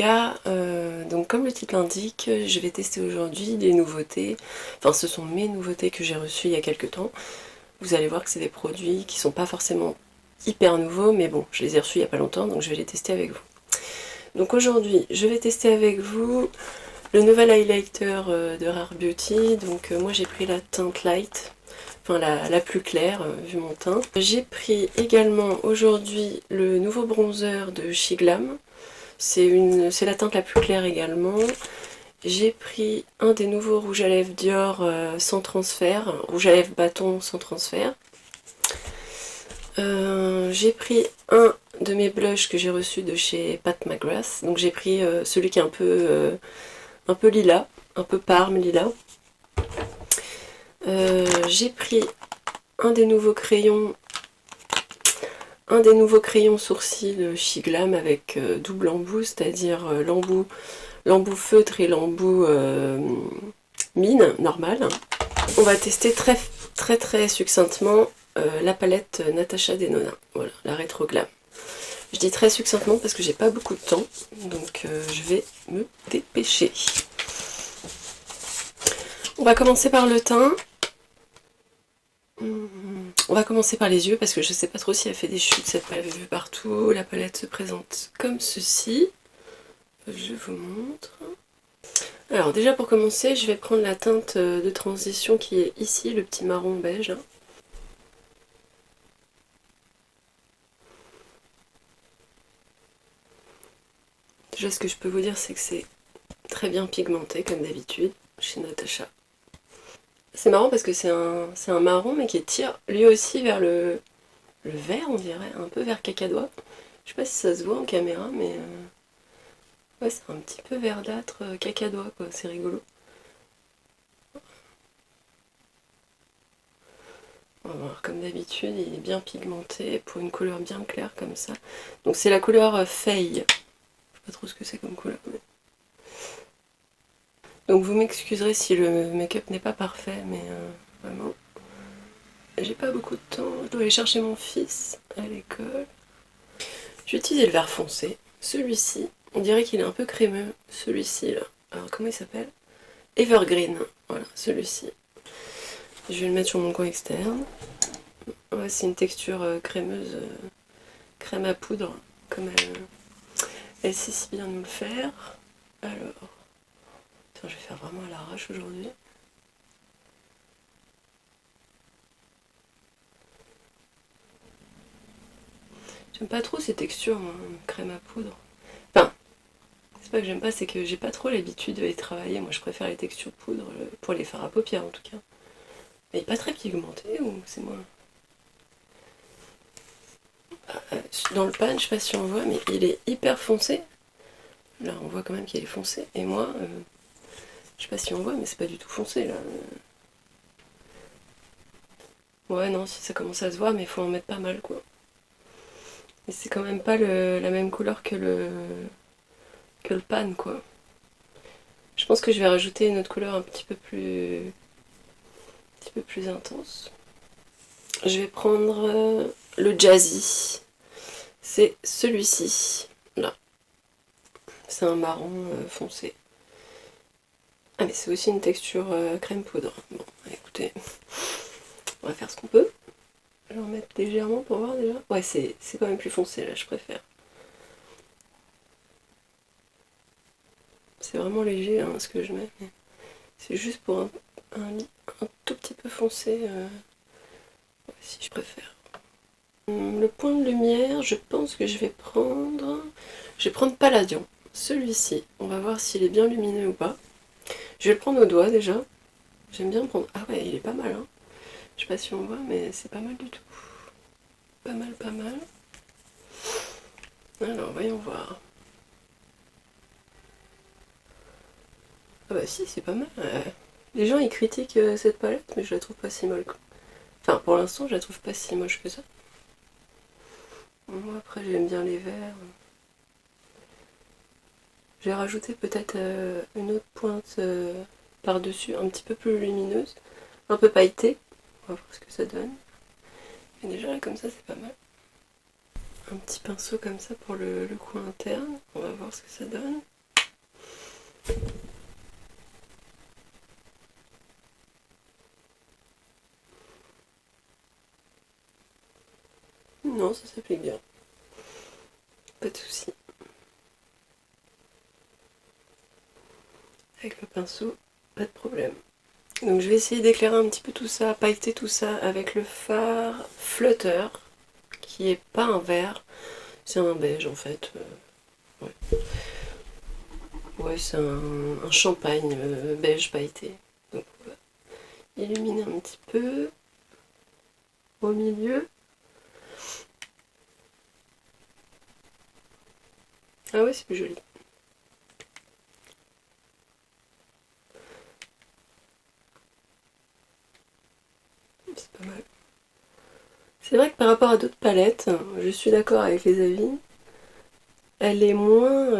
cas, donc comme le titre l'indique, je vais tester aujourd'hui des nouveautés. Enfin, ce sont mes nouveautés que j'ai reçues il y a quelques temps. Vous allez voir que c'est des produits qui sont pas forcément hyper nouveaux, mais bon, je les ai reçus il y a pas longtemps, donc je vais les tester avec vous. Donc aujourd'hui, je vais tester avec vous le nouvel highlighter de Rare Beauty. Donc moi j'ai pris la teinte light, enfin la plus claire vu mon teint. J'ai pris également aujourd'hui le nouveau bronzer de She Glam. C'est la teinte la plus claire également. J'ai pris un des nouveaux rouges à lèvres Dior sans transfert, rouge à lèvres bâton sans transfert. J'ai pris un de mes blushs que j'ai reçu de chez Pat McGrath. Donc j'ai pris celui qui est un peu lilas, un peu parme lilas. J'ai pris un des nouveaux crayons sourcils de She Glam avec double embout, c'est-à-dire l'embout feutre et l'embout mine, normal. On va tester très succinctement la palette Natasha Denona, voilà, la Retro Glam. Je dis très succinctement parce que j'ai pas beaucoup de temps, donc je vais me dépêcher. On va commencer par le teint. On va commencer par les yeux parce que je sais pas trop si elle fait des chutes cette palette vue partout. La palette se présente comme ceci. Je vous montre. Alors déjà pour commencer, je vais prendre la teinte de transition qui est ici, le petit marron beige. Déjà ce que je peux vous dire c'est que c'est très bien pigmenté comme d'habitude chez Natasha. C'est marrant parce que c'est un marron mais qui tire lui aussi vers le vert on dirait, un peu vers cacadois. Je sais pas si ça se voit en caméra mais ouais c'est un petit peu verdâtre cacadois quoi, c'est rigolo. On va voir comme d'habitude il est bien pigmenté pour une couleur bien claire comme ça. Donc c'est la couleur Fey. Je sais pas trop ce que c'est comme couleur. Mais... Donc vous m'excuserez si le make-up n'est pas parfait mais vraiment... J'ai pas beaucoup de temps, je dois aller chercher mon fils à l'école. J'ai utilisé le vert foncé, celui-ci, on dirait qu'il est un peu crémeux, celui-ci là. Alors comment il s'appelle? Evergreen, voilà, celui-ci. Je vais le mettre sur mon coin externe. Ouais, c'est une texture crémeuse, crème à poudre, comme elle sait si bien nous le faire. Alors, attends, je vais faire vraiment à l'arrache aujourd'hui. J'aime pas trop ces textures, hein, crème à poudre. Enfin, c'est pas que j'aime pas, c'est que j'ai pas trop l'habitude de les travailler. Moi, je préfère les textures poudre pour les fards à paupières en tout cas. Mais il est pas très pigmenté ou c'est moi? Dans le pan, je sais pas si on voit, mais il est hyper foncé. Là, on voit quand même qu'il est foncé. Et moi, je sais pas si on voit, mais c'est pas du tout foncé là. Ouais, non, si ça commence à se voir, mais il faut en mettre pas mal quoi. Et c'est quand même pas la même couleur que le pan quoi. Je pense que je vais rajouter une autre couleur un petit peu plus intense. Je vais prendre le Jazzy. C'est celui-ci. Là. C'est un marron foncé. Ah mais c'est aussi une texture crème poudre. Bon, écoutez, on va faire ce qu'on peut. Je vais en mettre légèrement pour voir déjà. Ouais, c'est quand même plus foncé là, je préfère. C'est vraiment léger hein, ce que je mets. C'est juste pour un tout petit peu foncé. Ouais, si je préfère. Le point de lumière, je pense que je vais prendre Palladium. Celui-ci, on va voir s'il est bien lumineux ou pas. Je vais le prendre au doigt déjà. J'aime bien prendre... Ah ouais, il est pas mal hein. Je sais pas si on voit, mais c'est pas mal du tout. Pas mal. Alors, voyons voir. Ah bah si, c'est pas mal. Les gens, ils critiquent cette palette, mais je la trouve pas si molle. Enfin, pour l'instant, je la trouve pas si moche que ça. Moi, après, j'aime bien les verts. Je vais rajouter peut-être une autre pointe par-dessus, un petit peu plus lumineuse. Un peu pailletée. On va voir ce que ça donne. Mais déjà, là, comme ça, c'est pas mal. Un petit pinceau comme ça pour le coin interne. On va voir ce que ça donne. Non, ça s'applique bien. Pas de soucis. Avec le pinceau, pas de problème. Donc je vais essayer d'éclairer un petit peu tout ça, pailleter tout ça avec le fard Flutter, qui est pas un vert, c'est un beige en fait. Ouais, ouais c'est un champagne beige pailleté. Donc on va illuminer un petit peu au milieu. Ah ouais, c'est plus joli. C'est pas mal. C'est vrai que par rapport à d'autres palettes, je suis d'accord avec les avis, elle est moins...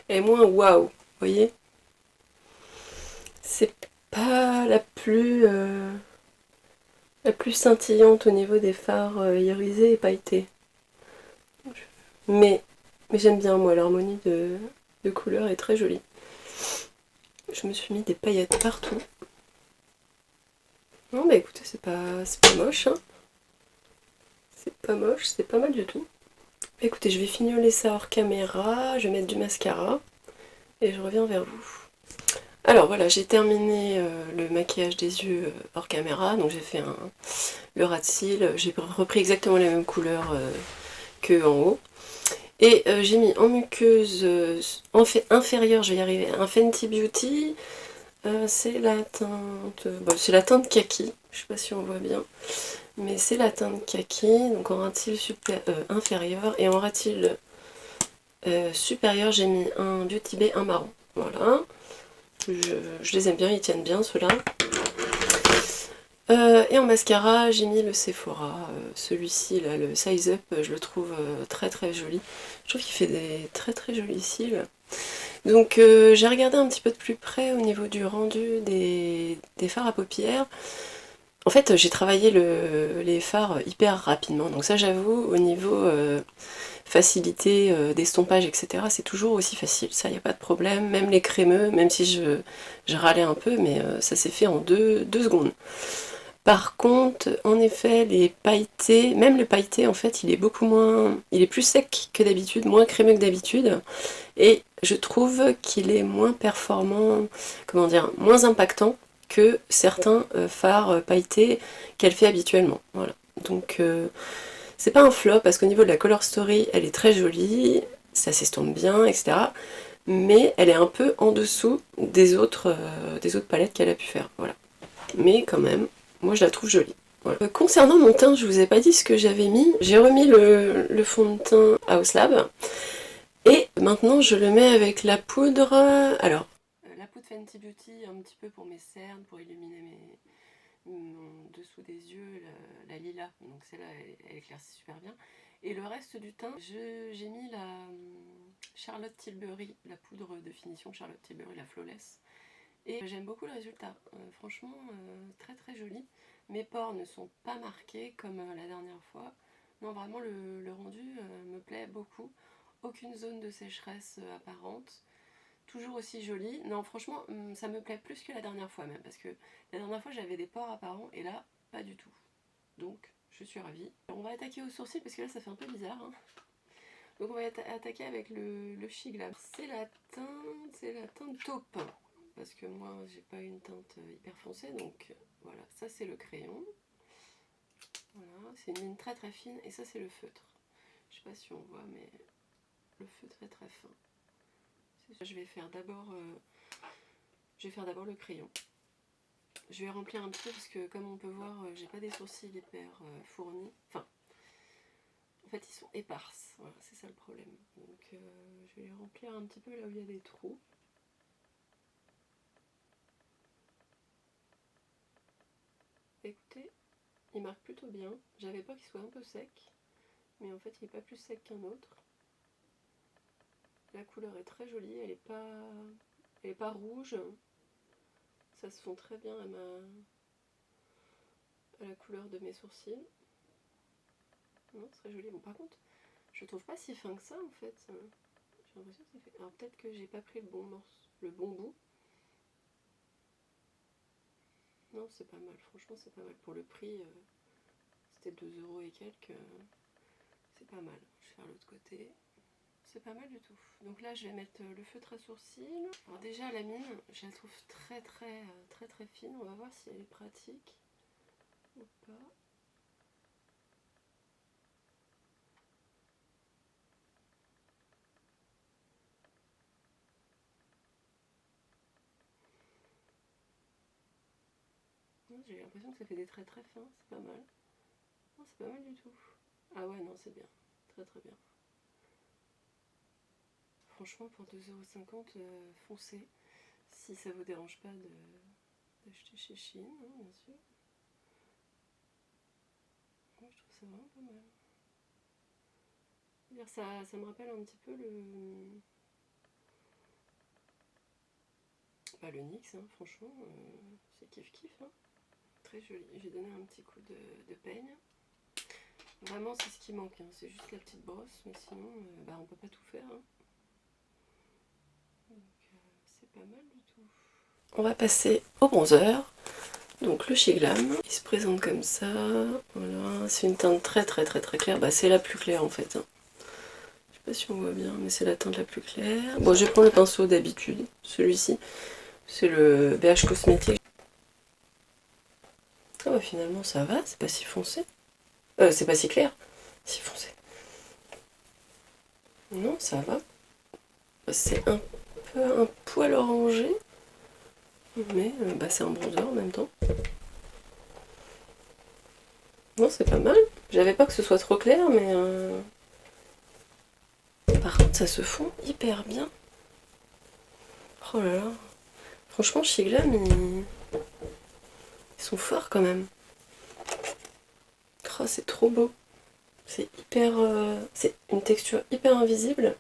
elle est moins waouh, vous voyez. C'est pas la plus scintillante au niveau des fards irisés et pailletés. Mais, mais j'aime bien, moi, l'harmonie de couleurs est très jolie. Je me suis mis des paillettes partout. Non, bah écoutez, c'est pas moche, hein. C'est pas moche, c'est pas mal du tout. Écoutez, je vais fignoler ça hors caméra, je vais mettre du mascara et je reviens vers vous. Alors voilà, j'ai terminé le maquillage des yeux hors caméra, donc j'ai fait le ras de cils, j'ai repris exactement les mêmes couleurs que en haut. Et j'ai mis en muqueuse inférieure, je vais y arriver, un Fenty Beauty, c'est la teinte, bon, c'est la teinte kaki, je sais pas si on voit bien, mais c'est la teinte kaki, donc en ras de cils inférieur, et en ras de cils supérieur j'ai mis un Beauty Bay, un marron, voilà. Je les aime bien, ils tiennent bien ceux-là. Et en mascara, j'ai mis le Sephora, celui-ci là, le Size Up, je le trouve très très joli. Je trouve qu'il fait des très très jolis cils. Donc j'ai regardé un petit peu de plus près au niveau du rendu des fards à paupières. En fait, j'ai travaillé les fards hyper rapidement, donc ça j'avoue, au niveau facilité d'estompage, etc., c'est toujours aussi facile, ça y a pas de problème. Même les crémeux, même si je râlais un peu, mais ça s'est fait en deux secondes. Par contre, en effet, les pailletés, même le pailleté, en fait, il est beaucoup moins, il est plus sec que d'habitude, moins crémeux que d'habitude, et je trouve qu'il est moins performant, comment dire, moins impactant que certains fards pailletés qu'elle fait habituellement. Voilà. Donc c'est pas un flop parce qu'au niveau de la color story, elle est très jolie, ça s'estompe bien, etc. Mais elle est un peu en dessous des autres palettes qu'elle a pu faire. Voilà. Mais quand même, moi je la trouve jolie. Voilà. Concernant mon teint, je vous ai pas dit ce que j'avais mis. J'ai remis le fond de teint House Lab. Et maintenant je le mets avec la poudre. Alors, la poudre Fenty Beauty, un petit peu pour mes cernes, pour illuminer mon dessous des yeux, la lilas. Donc celle-là, elle éclaircit super bien. Et le reste du teint, j'ai mis la Charlotte Tilbury, la poudre de finition Charlotte Tilbury, la Flawless. Et j'aime beaucoup le résultat, franchement très très joli. Mes pores ne sont pas marqués comme la dernière fois. Non, vraiment le rendu me plaît beaucoup. Aucune zone de sécheresse apparente. Toujours aussi joli. Non, franchement, ça me plaît plus que la dernière fois même. Parce que la dernière fois, j'avais des pores apparents et là, pas du tout. Donc, je suis ravie. On va attaquer au sourcil parce que là, ça fait un peu bizarre, hein. Donc, on va attaquer avec le Chic Lab. C'est la teinte taupe. Parce que moi j'ai pas une teinte hyper foncée, donc voilà, ça c'est le crayon, voilà, c'est une ligne très très fine, et ça c'est le feutre. Je sais pas si on voit, mais le feutre est très fin. Je vais faire d'abord le crayon. Je vais remplir un petit peu parce que comme on peut voir, j'ai pas des sourcils hyper fournis, enfin en fait ils sont éparses, voilà, c'est ça le problème. Donc je vais les remplir un petit peu là où il y a des trous. Écoutez, il marque plutôt bien. J'avais peur qu'il soit un peu sec, mais en fait il n'est pas plus sec qu'un autre. La couleur est très jolie, elle est pas rouge. Ça se fond très bien à la couleur de mes sourcils. Non, très joli. Bon, par contre, je trouve pas si fin que ça en fait. J'ai l'impression que ça fait... Alors peut-être que j'ai pas pris le bon morceau, le bon bout. Non, c'est pas mal, franchement c'est pas mal. Pour le prix, c'était 2 € et quelques. C'est pas mal. Je vais faire l'autre côté. C'est pas mal du tout. Donc là, je vais mettre le feutre à sourcils. Alors déjà, la mine, je la trouve très fine. On va voir si elle est pratique ou pas. J'ai l'impression que ça fait des traits très fins. C'est pas mal. Non, c'est pas mal du tout. Ah ouais, non, c'est bien. Très bien. Franchement, pour 2,50 €, foncez. Si ça vous dérange pas d'acheter chez Shein, hein, bien sûr. Moi, je trouve ça vraiment pas mal. Ça me rappelle un petit peu le NYX, hein, franchement, c'est kiff, hein. Très joli. J'ai donné un petit coup de peigne. Vraiment, c'est ce qui manque, hein. C'est juste la petite brosse, mais sinon, on peut pas tout faire, hein. Donc, c'est pas mal du tout. On va passer au bronzer. Donc le Shiglam, il se présente comme ça. Voilà, c'est une teinte très claire. C'est la plus claire en fait, hein. Je sais pas si on voit bien, mais c'est la teinte la plus claire. Bon, je vais prendre le pinceau d'habitude, celui-ci. C'est le BH Cosmétique. Ah bah finalement ça va, c'est pas si foncé. C'est pas si clair, si foncé. Non, ça va. C'est un poil orangé, mais c'est un bronzer en même temps. Non, c'est pas mal. J'avais pas que ce soit trop clair, mais par contre ça se fond hyper bien. Oh là là. Franchement, Shiglam, ils sont forts quand même. Oh, c'est trop beau. C'est hyper... c'est une texture hyper invisible.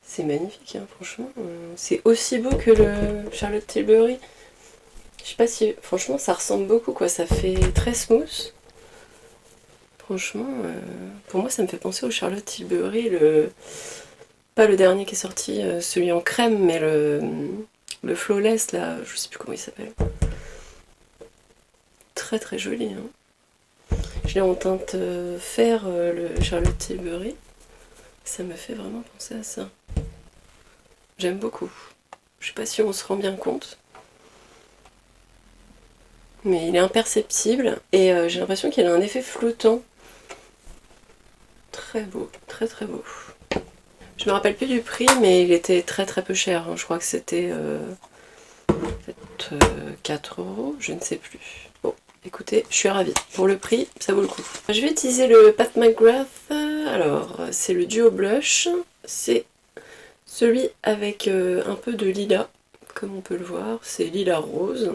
C'est magnifique, hein, franchement. C'est aussi beau que le Charlotte Tilbury. Je sais pas si... Franchement, ça ressemble beaucoup, quoi. Ça fait très smooth. Franchement, pour moi, ça me fait penser au Charlotte Tilbury. Pas le dernier qui est sorti, celui en crème, mais le Flawless, là, je sais plus comment il s'appelle. Très joli, hein. Je l'ai en teinte fer, le Charlotte Tilbury. Ça me fait vraiment penser à ça. J'aime beaucoup. Je sais pas si on se rend bien compte. Mais il est imperceptible et j'ai l'impression qu'il a un effet flottant. Très beau, très beau. Je me rappelle plus du prix, mais il était très peu cher, hein. Je crois que c'était peut-être 4 €, je ne sais plus. Bon, écoutez, je suis ravie. Pour le prix, ça vaut le coup. Je vais utiliser le Pat McGrath. Alors, c'est le duo blush. C'est celui avec un peu de lilas, comme on peut le voir. C'est lilas rose.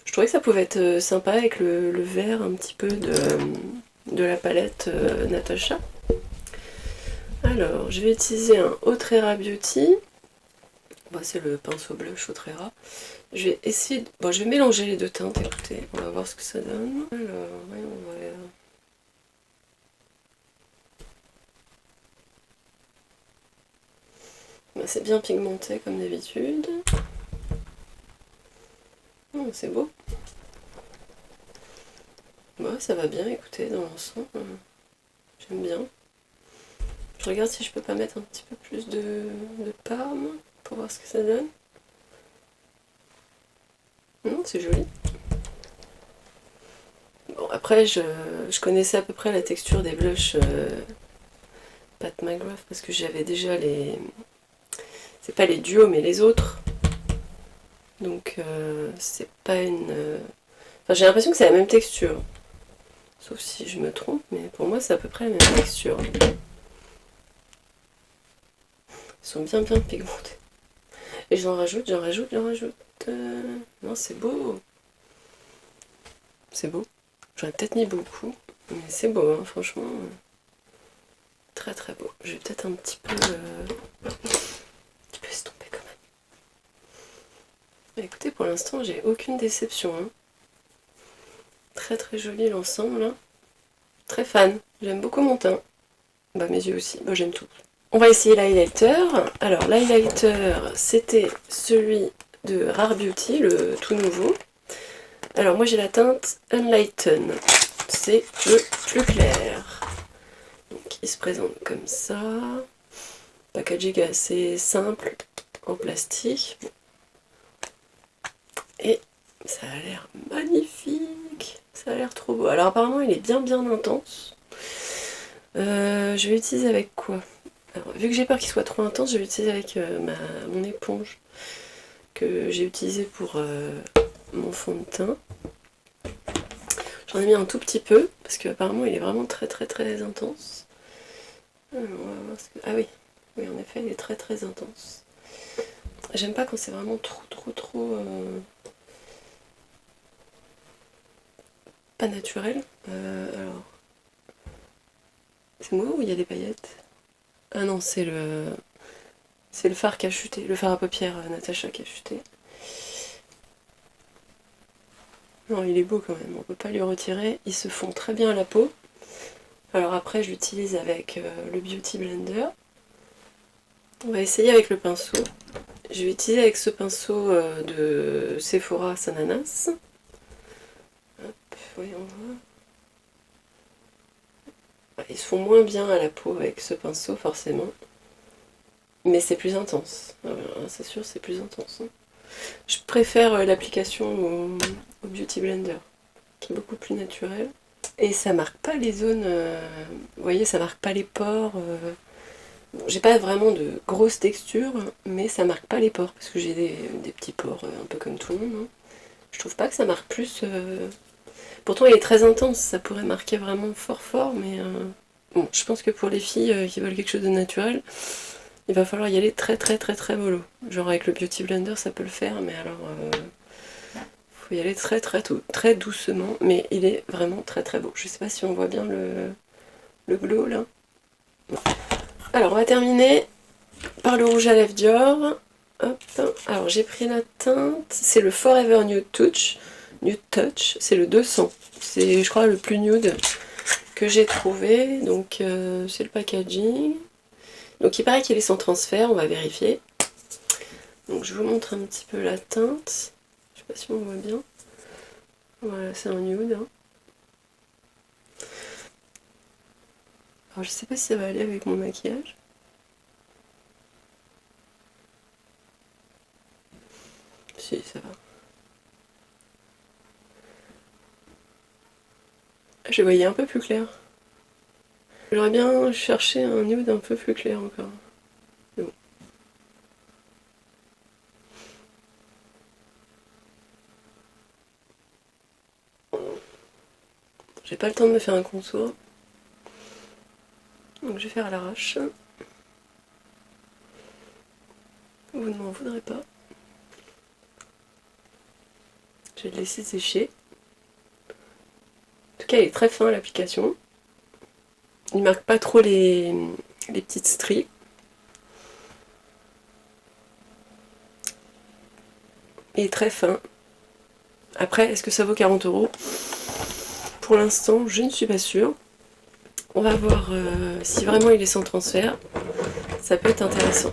Je trouvais que ça pouvait être sympa avec le vert un petit peu de la palette Natasha. Alors, je vais utiliser un Autrera Beauty. C'est le pinceau blush Autrera. Je vais essayer... je vais mélanger les deux teintes, écoutez. On va voir ce que ça donne. Alors, voyons voir. C'est bien pigmenté comme d'habitude. C'est beau. Ça va bien, écoutez, dans l'ensemble. J'aime bien. Je regarde si je peux pas mettre un petit peu plus de parme pour voir ce que ça donne. Non, c'est joli. Bon, après, je connaissais à peu près la texture des blushs Pat McGrath parce que j'avais déjà les... C'est pas les duos, mais les autres. Donc, c'est pas une... Enfin, j'ai l'impression que c'est la même texture. Sauf si je me trompe, mais pour moi, c'est à peu près la même texture. Ils sont bien pigmentés. Et j'en rajoute. Non, c'est beau. C'est beau. J'aurais peut-être mis beaucoup, mais c'est beau, hein, franchement. Très beau. Je vais peut-être un petit peu estomper quand même. Écoutez, pour l'instant, j'ai aucune déception, hein. Très joli l'ensemble, hein. Très fan. J'aime beaucoup mon teint. Mes yeux aussi. J'aime tout. On va essayer l'highlighter. Alors l'highlighter, c'était celui de Rare Beauty, le tout nouveau. Alors moi j'ai la teinte Unlighten, c'est le plus clair. Donc il se présente comme ça. Packaging assez simple en plastique. Et ça a l'air magnifique. Ça a l'air trop beau. Alors apparemment il est bien intense. Je vais l'utiliser avec quoi? Alors, vu que j'ai peur qu'il soit trop intense, je vais l'utiliser avec mon éponge que j'ai utilisée pour mon fond de teint. J'en ai mis un tout petit peu parce qu'apparemment il est vraiment très intense. Alors, on va voir ce que... Ah oui, en effet il est très intense. J'aime pas quand c'est vraiment trop pas naturel. Alors, c'est moi ou il y a des paillettes? Ah non, c'est le fard qui a chuté, le fard à paupières Natacha qui a chuté. Non, il est beau quand même, on peut pas lui retirer, il se fond très bien à la peau. Alors après, je l'utilise avec le Beauty Blender. On va essayer avec le pinceau. Je vais utiliser avec ce pinceau de Sephora Sananas. Hop, voyons voir. Ils se font moins bien à la peau avec ce pinceau forcément. Mais c'est plus intense. C'est sûr, c'est plus intense. Je préfère l'application au Beauty Blender, qui est beaucoup plus naturelle. Et ça marque pas les zones, vous voyez, ça marque pas les pores. Bon, j'ai pas vraiment de grosse texture, mais ça marque pas les pores, parce que j'ai des petits pores un peu comme tout le monde. Hein. Je trouve pas que ça marque plus. Pourtant il est très intense, ça pourrait marquer vraiment fort, mais bon, je pense que pour les filles qui veulent quelque chose de naturel, il va falloir y aller très mollo. Genre avec le Beauty Blender ça peut le faire, mais alors faut y aller très doucement, mais il est vraiment très beau. Je sais pas si on voit bien le glow là. Alors on va terminer par le rouge à lèvres Dior. Hop. Alors j'ai pris la teinte, c'est le Forever Nude Touch. Nude Touch, c'est le 200. C'est je crois le plus nude que j'ai trouvé. Donc c'est le packaging. Donc il paraît qu'il est sans transfert, on va vérifier. Donc je vous montre un petit peu la teinte. Je sais pas si on voit bien. Voilà, c'est un nude. Hein. Alors je sais pas si ça va aller avec mon maquillage. Si, ça va. Je voyais un peu plus clair. J'aurais bien cherché un nude un peu plus clair encore. Mais bon. J'ai pas le temps de me faire un contour. Donc je vais faire à l'arrache. Vous ne m'en voudrez pas. Je vais le laisser sécher. En tout cas, il est très fin l'application. Il marque pas trop les petites stries. Il est très fin. Après, est-ce que ça vaut 40 €? Pour l'instant, je ne suis pas sûre. On va voir si vraiment il est sans transfert. Ça peut être intéressant.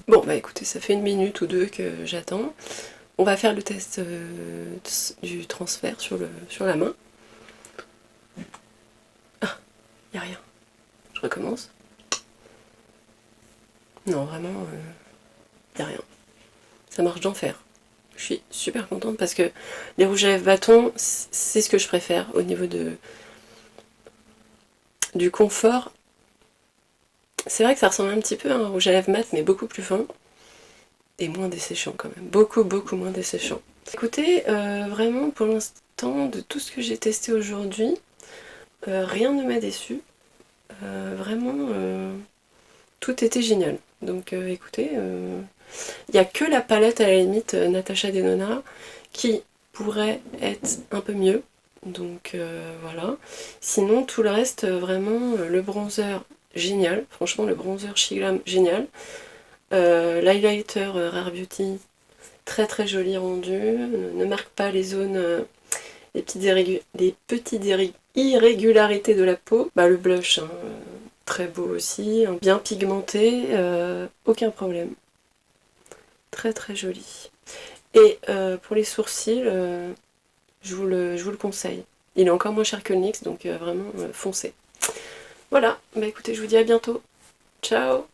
Bon, bah écoutez, ça fait 1 minute ou 2 que j'attends. On va faire le test du transfert sur la main. Ah, il n'y a rien. Je recommence. Non, vraiment, il n'y a rien. Ça marche d'enfer. Je suis super contente parce que les rouges à lèvres bâtons, c'est ce que je préfère au niveau du confort. C'est vrai que ça ressemble un petit peu à un rouge à lèvres mat, mais beaucoup plus fin. Et moins desséchant quand même. Beaucoup moins desséchant. Écoutez, vraiment pour l'instant, de tout ce que j'ai testé aujourd'hui, rien ne m'a déçu. Vraiment, tout était génial. Donc écoutez, il n'y a que la palette à la limite Natasha Denona qui pourrait être un peu mieux. Donc voilà. Sinon tout le reste, vraiment, le bronzer génial. Franchement le bronzer She Glam génial. L'highlighter Rare Beauty très joli rendu. Ne marque pas les zones, les petites irrégularités de la peau. Bah le blush, hein, très beau aussi, hein, bien pigmenté, aucun problème. Très très joli. Et pour les sourcils, je vous le conseille. Il est encore moins cher que le NYX, donc vraiment foncez. Voilà, bah écoutez, je vous dis à bientôt. Ciao!